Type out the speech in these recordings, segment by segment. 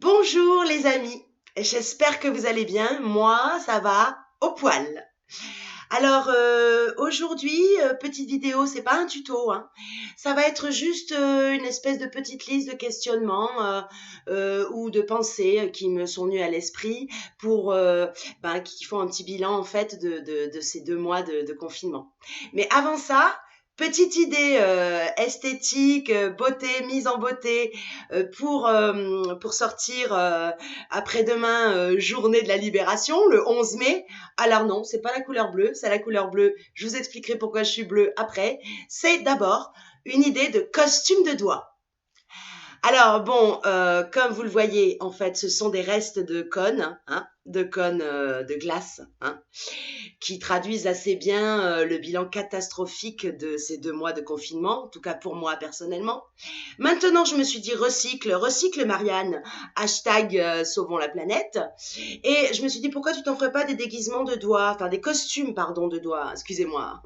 Bonjour les amis, j'espère que vous allez bien. Moi, ça va au poil. Alors aujourd'hui, petite vidéo, c'est pas un tuto, hein. Ça va être juste une espèce de petite liste de questionnements ou de pensées qui me sont venues à l'esprit pour qui font un petit bilan en fait de ces 2 mois de confinement. Mais avant ça, petite idée esthétique, beauté, mise en beauté pour sortir après-demain, journée de la libération, le 11 mai. Alors non, c'est pas la couleur bleue, c'est la couleur bleue. Je vous expliquerai pourquoi je suis bleue après. C'est d'abord une idée de costume de doigt. Alors bon, comme vous le voyez, en fait, ce sont des restes de cônes, hein, de cônes de glace, hein, qui traduisent assez bien le bilan catastrophique de ces 2 mois de confinement, en tout cas pour moi personnellement. Maintenant, je me suis dit recycle Marianne, hashtag sauvons la planète. Et je me suis dit pourquoi tu t'en ferais pas des déguisements de doigts, enfin des costumes, pardon, de doigts, excusez-moi,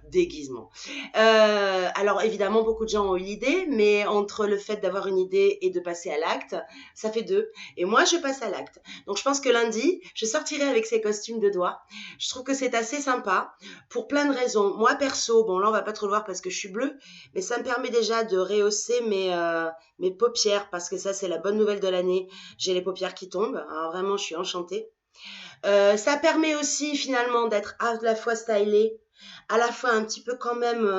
déguisements. Alors évidemment, beaucoup de gens ont eu l'idée, mais entre le fait d'avoir une idée et de passer à l'acte, ça fait deux. Et moi, je passe à l'acte. Donc je pense que lundi, je sortirai avec ces costumes de doigts. Je trouve que c'est assez sympa pour plein de raisons. Moi, perso, bon là, on va pas trop le voir parce que je suis bleue, mais ça me permet déjà de rehausser mes paupières parce que ça, c'est la bonne nouvelle de l'année. J'ai les paupières qui tombent. Alors vraiment, je suis enchantée. Ça permet aussi finalement d'être à la fois stylée, à la fois un petit peu quand même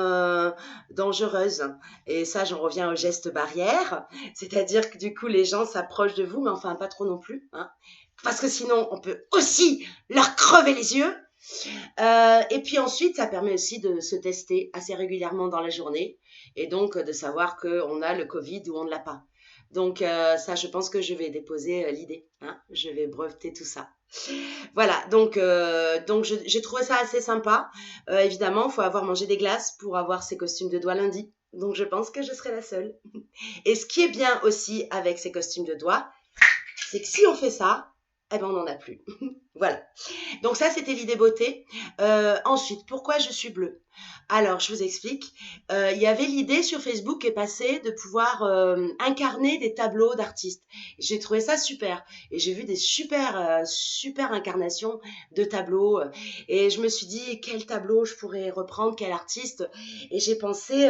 dangereuse. Et ça, j'en reviens au geste barrière. C'est-à-dire que du coup, les gens s'approchent de vous, mais enfin pas trop non plus, hein, parce que sinon, on peut aussi leur crever les yeux. Et puis ensuite, ça permet aussi de se tester assez régulièrement dans la journée et donc de savoir qu'on a le Covid ou on ne l'a pas. Donc ça, je pense que je vais déposer l'idée, hein. Je vais breveter tout ça. Voilà, donc j'ai trouvé ça assez sympa. Évidemment, il faut avoir mangé des glaces pour avoir ces costumes de doigts lundi. Donc je pense que je serai la seule. Et ce qui est bien aussi avec ces costumes de doigts, c'est que si on fait ça, eh ben on n'en a plus. Voilà. Donc ça, c'était l'idée beauté. Ensuite, pourquoi je suis bleue? Alors, je vous explique. Il y avait l'idée sur Facebook qui est passée de pouvoir incarner des tableaux d'artistes. J'ai trouvé ça super. Et j'ai vu des super incarnations de tableaux. Et je me suis dit, quel tableau je pourrais reprendre, quel artiste? Et j'ai pensé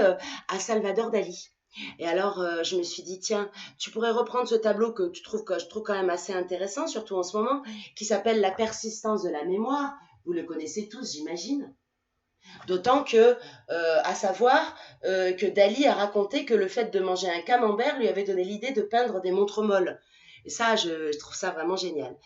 à Salvador Dali. Et alors, je me suis dit, tiens, tu pourrais reprendre ce tableau que je trouve quand même assez intéressant, surtout en ce moment, qui s'appelle La persistance de la mémoire. Vous le connaissez tous, j'imagine. D'autant que, à savoir que Dali a raconté que le fait de manger un camembert lui avait donné l'idée de peindre des montres molles. Et ça, je trouve ça vraiment génial.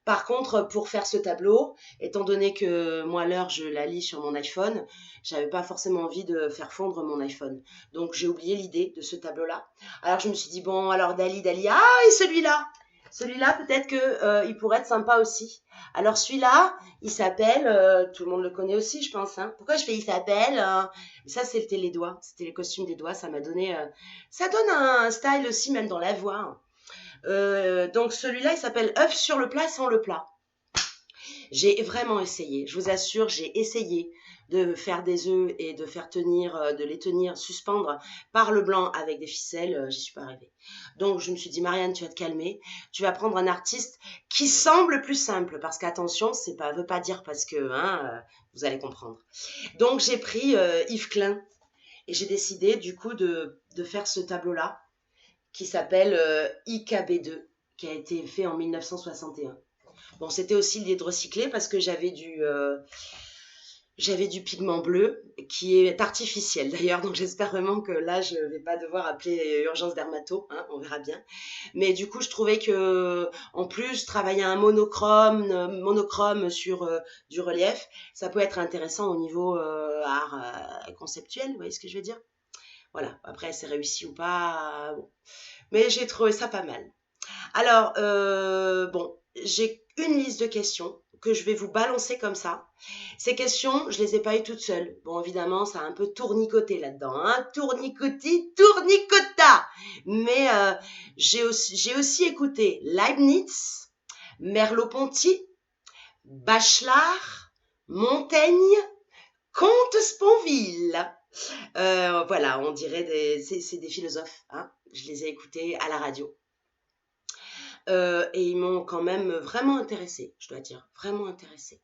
Par contre, pour faire ce tableau, étant donné que moi l'heure je la lis sur mon iPhone, j'avais pas forcément envie de faire fondre mon iPhone. Donc j'ai oublié l'idée de ce tableau-là. Alors je me suis dit bon, alors Dali, ah et celui-là peut-être que il pourrait être sympa aussi. Alors celui-là, il s'appelle, tout le monde le connaît aussi, je pense. Hein. Pourquoi je fais il s'appelle ça c'était les doigts, c'était les costumes des doigts. Ça m'a donné, ça donne un style aussi même dans la voix. Hein. Donc celui-là, il s'appelle œuf sur le plat sans le plat. J'ai vraiment essayé, je vous assure, j'ai essayé de faire des œufs et de faire tenir, de les tenir, suspendre par le blanc avec des ficelles, j'y suis pas arrivée. Donc je me suis dit, Marianne, tu vas te calmer, tu vas prendre un artiste qui semble plus simple, parce qu'attention, c'est pas, veut pas dire parce que, hein, vous allez comprendre. Donc j'ai pris Yves Klein et j'ai décidé du coup de faire ce tableau-là qui s'appelle IKB2, qui a été fait en 1961. Bon, c'était aussi l'idée de recycler parce que j'avais du pigment bleu qui est artificiel d'ailleurs, donc j'espère vraiment que là je vais pas devoir appeler urgence dermato, hein, on verra bien. Mais du coup, je trouvais que en plus travailler un monochrome sur du relief, ça peut être intéressant au niveau art conceptuel, vous voyez ce que je veux dire? Voilà. Après, c'est réussi ou pas, bon. Mais j'ai trouvé ça pas mal. Alors, bon, j'ai une liste de questions que je vais vous balancer comme ça. Ces questions, je les ai pas eues toutes seules. Bon, évidemment, ça a un peu tournicoté là-dedans, hein, tournicota. Mais j'ai aussi écouté Leibniz, Merleau-Ponty, Bachelard, Montaigne, Comte Sponville. Voilà, on dirait c'est des philosophes, hein. Je les ai écoutés à la radio. et ils m'ont quand même vraiment intéressée, je dois dire, vraiment intéressée.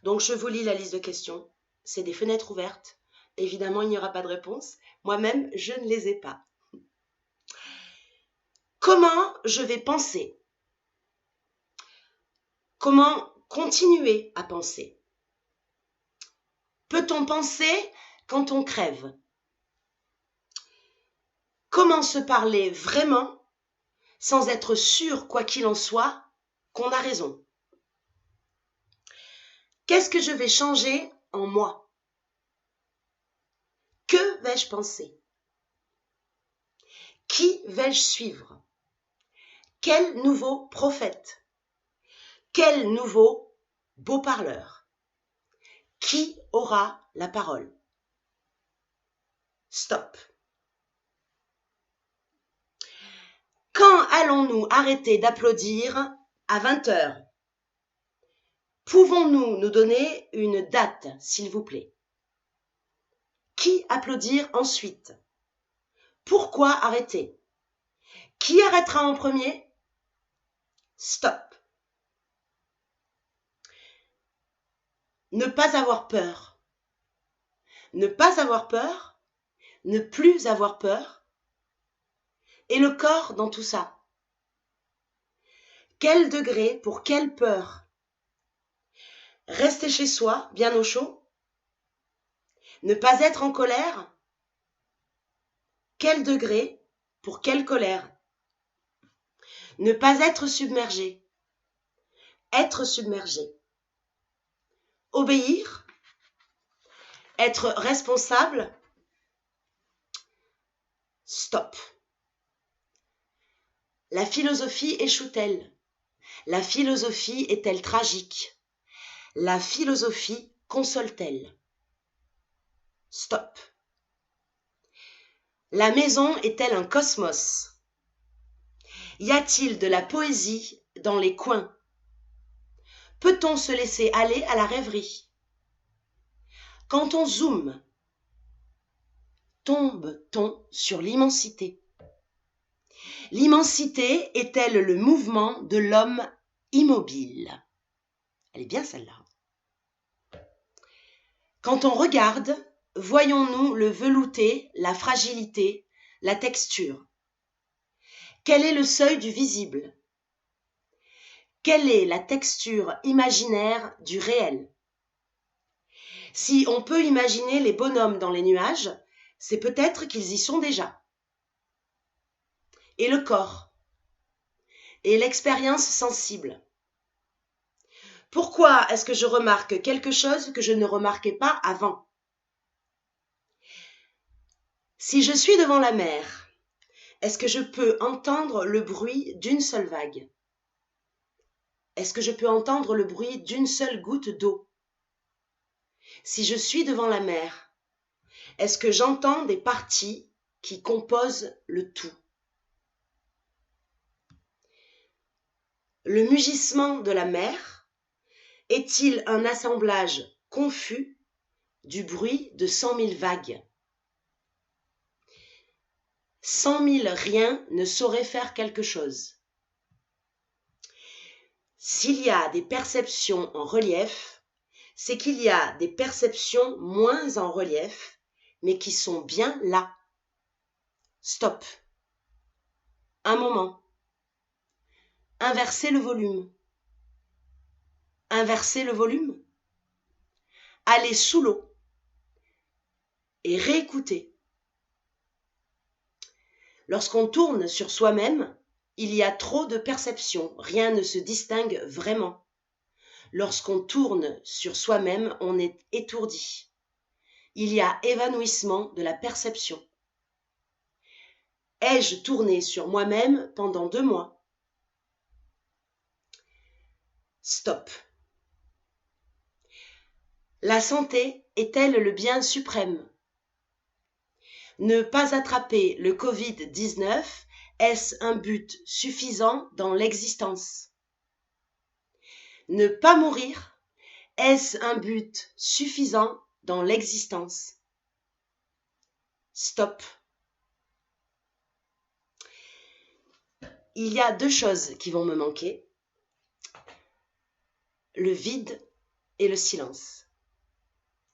Donc je vous lis la liste de questions. C'est des fenêtres ouvertes. Évidemment, il n'y aura pas de réponse. Moi-même, je ne les ai pas. Comment je vais penser? Comment continuer à penser? Peut-on penser quand on crève? Comment se parler vraiment sans être sûr, quoi qu'il en soit, qu'on a raison? Qu'est-ce que je vais changer en moi? Que vais-je penser? Qui vais-je suivre? Quel nouveau prophète? Quel nouveau beau parleur? Qui aura la parole? Stop. Quand allons-nous arrêter d'applaudir à 20h? Pouvons-nous nous donner une date, s'il vous plaît? Qui applaudir ensuite? Pourquoi arrêter? Qui arrêtera en premier? Stop. Ne pas avoir peur. Ne pas avoir peur, ne plus avoir peur. Et le corps dans tout ça? Quel degré pour quelle peur? Rester chez soi, bien au chaud? Ne pas être en colère? Quel degré pour quelle colère? Ne pas être submergé? Être submergé? Obéir? Être responsable? Stop. La philosophie échoue-t-elle? La philosophie est-elle tragique? La philosophie console-t-elle? Stop. La maison est-elle un cosmos? Y a-t-il de la poésie dans les coins? Peut-on se laisser aller à la rêverie? Quand on zoome, tombe-t-on sur l'immensité? L'immensité est-elle le mouvement de l'homme immobile? Elle est bien celle-là. Quand on regarde, voyons-nous le velouté, la fragilité, la texture? Quel est le seuil du visible? Quelle est la texture imaginaire du réel? Si on peut imaginer les bonhommes dans les nuages, c'est peut-être qu'ils y sont déjà. Et le corps? Et l'expérience sensible? Pourquoi est-ce que je remarque quelque chose que je ne remarquais pas avant? Si je suis devant la mer, est-ce que je peux entendre le bruit d'une seule vague? Est-ce que je peux entendre le bruit d'une seule goutte d'eau? Si je suis devant la mer, est-ce que j'entends des parties qui composent le tout? Le mugissement de la mer est-il un assemblage confus du bruit de 100 000 vagues? 100 000 riens ne sauraient faire quelque chose. S'il y a des perceptions en relief, c'est qu'il y a des perceptions moins en relief, mais qui sont bien là. Stop. Un moment. Inverser le volume. Inverser le volume. Aller sous l'eau et réécouter. Lorsqu'on tourne sur soi-même, il y a trop de perceptions, rien ne se distingue vraiment. Lorsqu'on tourne sur soi-même, on est étourdi. Il y a évanouissement de la perception. Ai-je tourné sur moi-même pendant 2 mois? Stop. La santé est-elle le bien suprême? Ne pas attraper le Covid-19, est-ce un but suffisant dans l'existence? Ne pas mourir, est-ce un but suffisant dans l'existence? Stop. il y a deux choses qui vont me manquer, le vide et le silence.